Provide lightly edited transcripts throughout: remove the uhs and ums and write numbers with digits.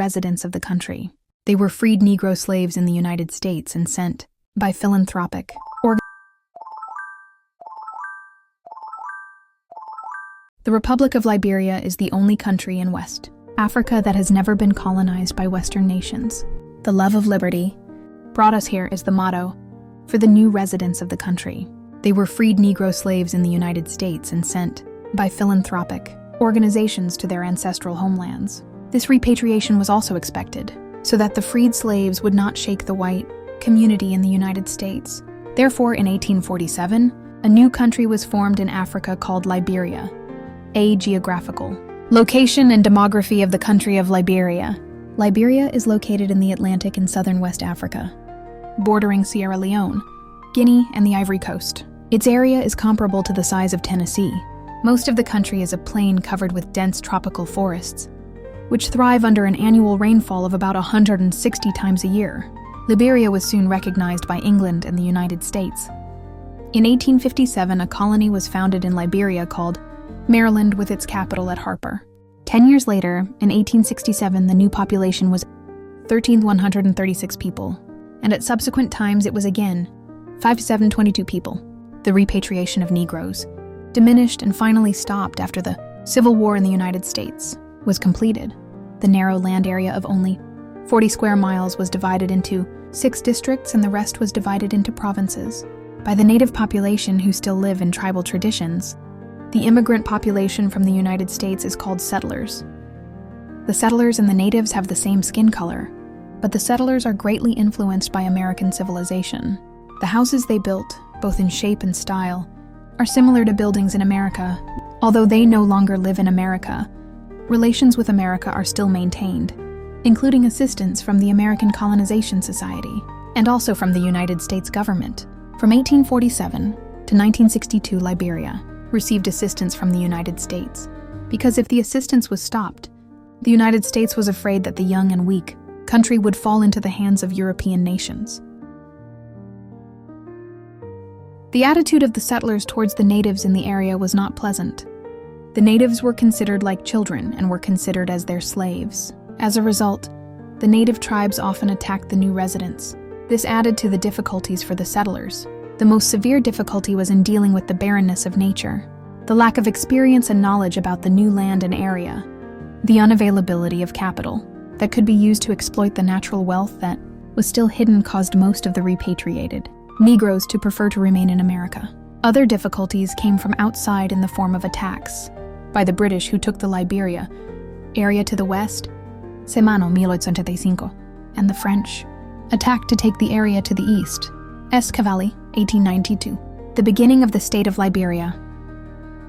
residents of the country. They were freed Negro slaves in the United States and sent by philanthropic organizations. The Republic of Liberia is the only country in West Africa that has never been colonized by Western nations. The love of liberty brought us here is the motto for the new residents of the country. They were freed Negro slaves in the United States and sent by philanthropic organizations to their ancestral homelands. This repatriation was also expected, so that the freed slaves would not shake the white community in the United States. Therefore, in 1847, a new country was formed in Africa called Liberia. A geographical location and demography of the country of Liberia. Liberia is located in the Atlantic in southern West Africa, bordering Sierra Leone, Guinea, and the Ivory Coast. Its area is comparable to the size of Tennessee. Most of the country is a plain covered with dense tropical forests, which thrive under an annual rainfall of about 160 times a year. Liberia was soon recognized by England and the United States. In 1857, a colony was founded in Liberia called Maryland, with its capital at Harper. 10 years later, in 1867, the new population was 13,136 people, and at subsequent times it was again 5,722 people. The repatriation of Negroes diminished and finally stopped after the Civil War in the United States was completed. The narrow land area of only 40 square miles was divided into 6 districts, and the rest was divided into provinces by the native population who still live in tribal traditions. The immigrant population from the United States is called settlers. The settlers and the natives have the same skin color, but the settlers are greatly influenced by American civilization. The houses they built, both in shape and style, are similar to buildings in America. Although they no longer live in America, relations with America are still maintained, including assistance from the American Colonization Society, and also from the United States government. From 1847 to 1962, Liberia received assistance from the United States, because if the assistance was stopped, the United States was afraid that the young and weak country would fall into the hands of European nations. The attitude of the settlers towards the natives in the area was not pleasant. The natives were considered like children and were considered as their slaves. As a result, the native tribes often attacked the new residents. This added to the difficulties for the settlers. The most severe difficulty was in dealing with the barrenness of nature, the lack of experience and knowledge about the new land and area, the unavailability of capital that could be used to exploit the natural wealth that was still hidden caused most of the repatriated Negroes to prefer to remain in America. Other difficulties came from outside in the form of attacks by the British, who took the Liberia area to the west, Semano 1835, and the French attacked to take the area to the east, Cavalli 1892. The beginning of the state of Liberia.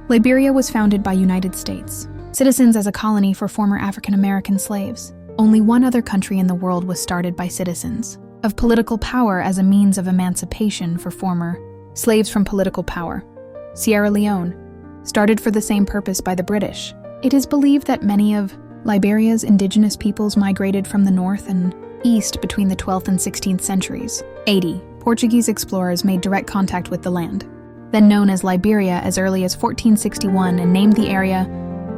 Liberia was founded by United States citizens as a colony for former African American slaves. Only one other country in the world was started by citizens of political power as a means of emancipation for former slaves from political power. Sierra Leone, started for the same purpose by the British. It is believed that many of Liberia's indigenous peoples migrated from the north and east between the 12th and 16th centuries. 80. Portuguese explorers made direct contact with the land, then known as Liberia, as early as 1461, and named the area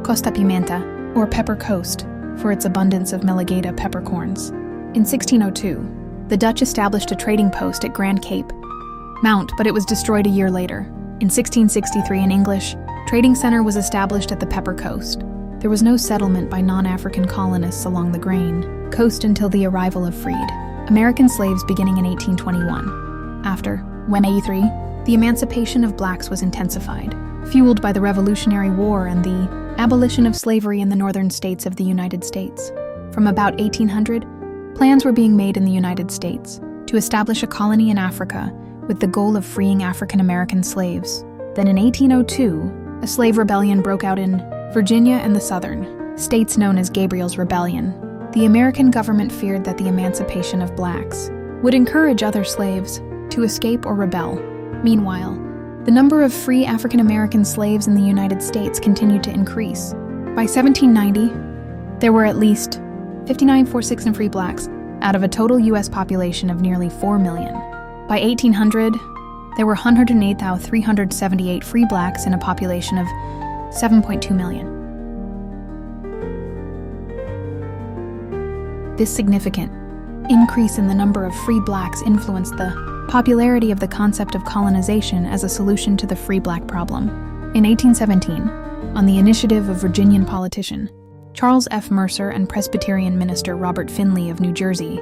Costa Pimenta, or Pepper Coast, for its abundance of Melagata peppercorns. In 1602, the Dutch established a trading post at Grand Cape Mount, but it was destroyed a year later. In 1663, an English trading center was established at the Pepper Coast. There was no settlement by non-African colonists along the Grain Coast until the arrival of freed American slaves beginning in 1821. After, when 83, the emancipation of blacks was intensified, fueled by the Revolutionary War and the abolition of slavery in the northern states of the United States. From about 1800, plans were being made in the United States to establish a colony in Africa with the goal of freeing African American slaves. Then in 1802, a slave rebellion broke out in Virginia and the southern states known as Gabriel's Rebellion. The American government feared that the emancipation of blacks would encourage other slaves to escape or rebel. Meanwhile, the number of free African American slaves in the United States continued to increase. By 1790, there were at least 59.46 and free blacks out of a total U.S. population of nearly 4 million. By 1800, there were 108,378 free blacks in a population of 7.2 million. This significant increase in the number of free blacks influenced the popularity of the concept of colonization as a solution to the free black problem. In 1817, on the initiative of Virginian politician Charles F. Mercer and Presbyterian minister Robert Finley of New Jersey,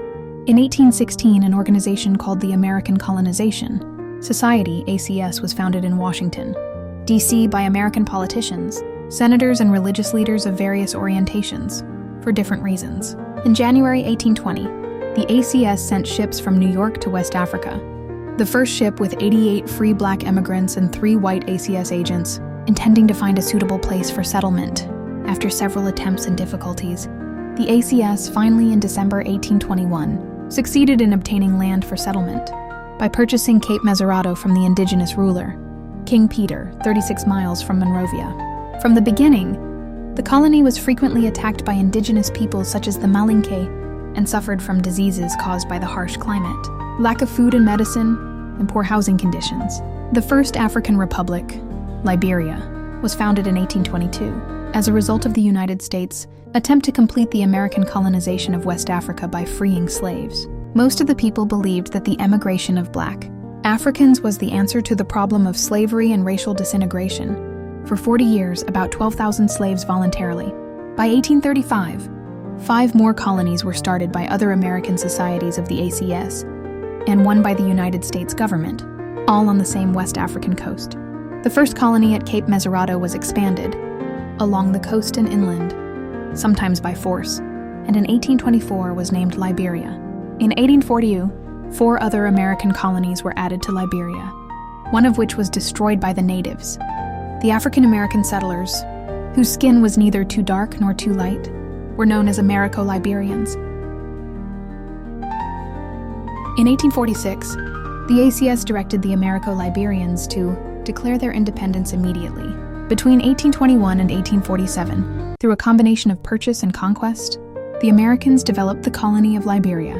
in 1816 an organization called the American Colonization Society, ACS, was founded in Washington, D.C. by American politicians, senators, and religious leaders of various orientations, for different reasons. In January 1820, the ACS sent ships from New York to West Africa. The first ship with 88 free black emigrants and 3 white ACS agents, intending to find a suitable place for settlement. After several attempts and difficulties, the ACS finally in December 1821 succeeded in obtaining land for settlement by purchasing Cape Mesurado from the indigenous ruler, King Peter, 36 miles from Monrovia. From the beginning, the colony was frequently attacked by indigenous peoples such as the Malinke and suffered from diseases caused by the harsh climate, lack of food and medicine, and poor housing conditions. The first African republic, Liberia, was founded in 1822 as a result of the United States' attempt to complete the American colonization of West Africa by freeing slaves. Most of the people believed that the emigration of black Africans was the answer to the problem of slavery and racial disintegration. For 40 years, about 12,000 slaves voluntarily. By 1835, 5 more colonies were started by other American societies of the ACS, and one by the United States government, all on the same West African coast. The first colony at Cape Mesurado was expanded, along the coast and inland, sometimes by force, and in 1824 was named Liberia. In 1842, 4 other American colonies were added to Liberia, one of which was destroyed by the natives. The African-American settlers, whose skin was neither too dark nor too light, were known as Americo-Liberians. In 1846, the ACS directed the Americo-Liberians to declare their independence immediately. Between 1821 and 1847, through a combination of purchase and conquest, the Americans developed the colony of Liberia,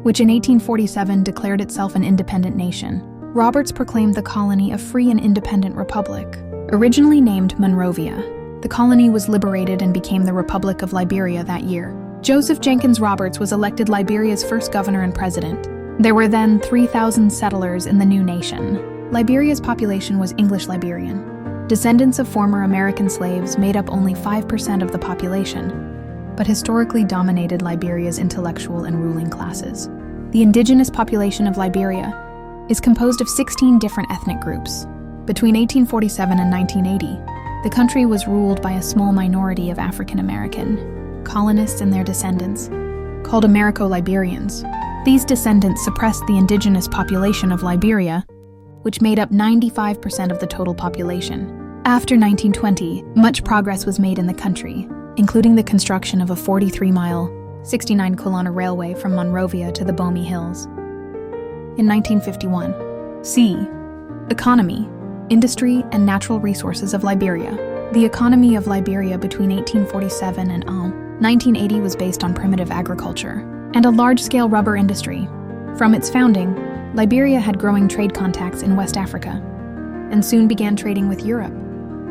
which in 1847 declared itself an independent nation. Roberts proclaimed the colony a free and independent republic. Originally named Monrovia, the colony was liberated and became the Republic of Liberia that year. Joseph Jenkins Roberts was elected Liberia's first governor and president. There were then 3,000 settlers in the new nation. Liberia's population was English Liberian. Descendants of former American slaves made up only 5% of the population, but historically dominated Liberia's intellectual and ruling classes. The indigenous population of Liberia is composed of 16 different ethnic groups. Between 1847 and 1980, the country was ruled by a small minority of African American colonists and their descendants, called Americo-Liberians. These descendants suppressed the indigenous population of Liberia, which made up 95% of the total population. After 1920, much progress was made in the country, including the construction of a 43-mile, 69-kilometer railway from Monrovia to the Bomi Hills. In 1951, C. Economy, Industry, and Natural Resources of Liberia. The economy of Liberia between 1847 and 1980 was based on primitive agriculture and a large-scale rubber industry. From its founding, Liberia had growing trade contacts in West Africa, and soon began trading with Europe.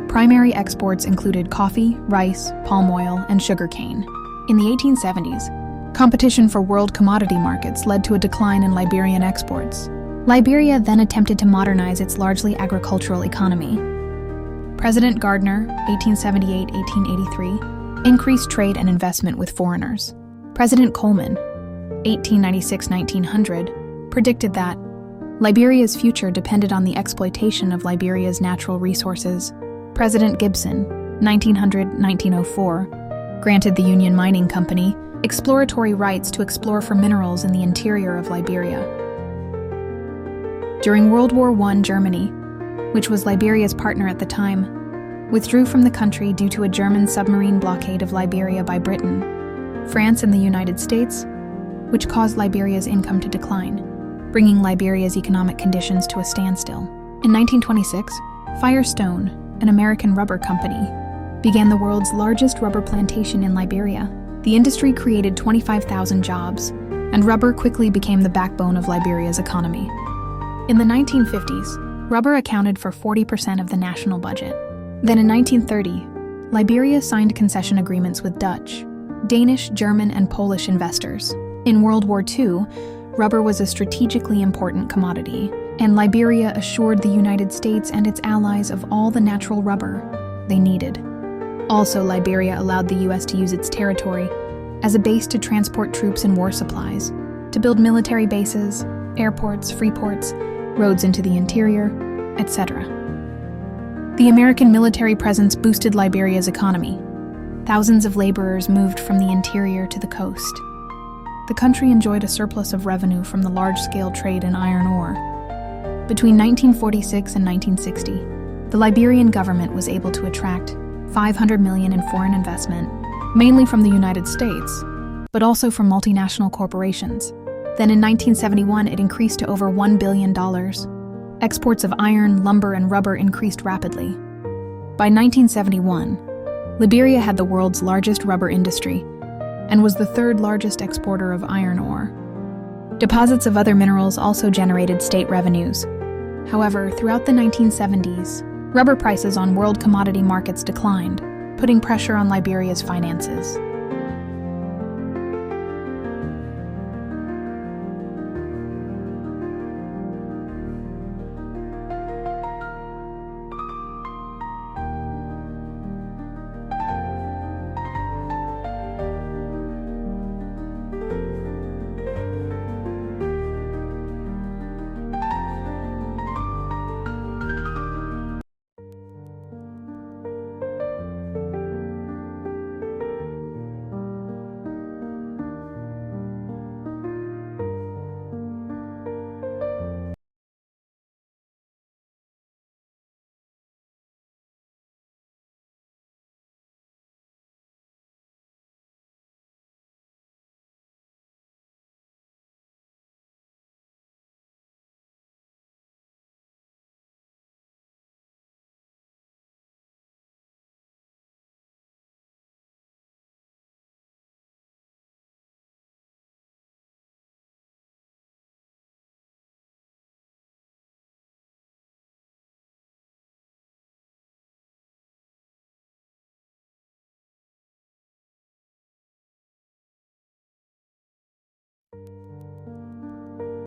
Primary exports included coffee, rice, palm oil, and sugarcane. In the 1870s, competition for world commodity markets led to a decline in Liberian exports. Liberia then attempted to modernize its largely agricultural economy. President Gardner, 1878-1883, increased trade and investment with foreigners. President Coleman, 1896-1900, predicted that Liberia's future depended on the exploitation of Liberia's natural resources. President Gibson, 1900-1904, granted the Union Mining Company exploratory rights to explore for minerals in the interior of Liberia. During World War I, Germany, which was Liberia's partner at the time, withdrew from the country due to a German submarine blockade of Liberia by Britain, France, and the United States, which caused Liberia's income to decline, bringing Liberia's economic conditions to a standstill. In 1926, Firestone, an American rubber company, began the world's largest rubber plantation in Liberia. The industry created 25,000 jobs, and rubber quickly became the backbone of Liberia's economy. In the 1950s, rubber accounted for 40% of the national budget. Then in 1930, Liberia signed concession agreements with Dutch, Danish, German, and Polish investors. In World War II, rubber was a strategically important commodity, and Liberia assured the United States and its allies of all the natural rubber they needed. Also, Liberia allowed the U.S. to use its territory as a base to transport troops and war supplies, to build military bases, airports, free ports, roads into the interior, etc. The American military presence boosted Liberia's economy. Thousands of laborers moved from the interior to the coast. The country enjoyed a surplus of revenue from the large-scale trade in iron ore. Between 1946 and 1960, the Liberian government was able to attract $500 million in foreign investment, mainly from the United States, but also from multinational corporations. Then in 1971, it increased to over $1 billion. Exports of iron, lumber, and rubber increased rapidly. By 1971, Liberia had the world's largest rubber industry and was the third largest exporter of iron ore. Deposits of other minerals also generated state revenues. However, throughout the 1970s, rubber prices on world commodity markets declined, putting pressure on Liberia's finances.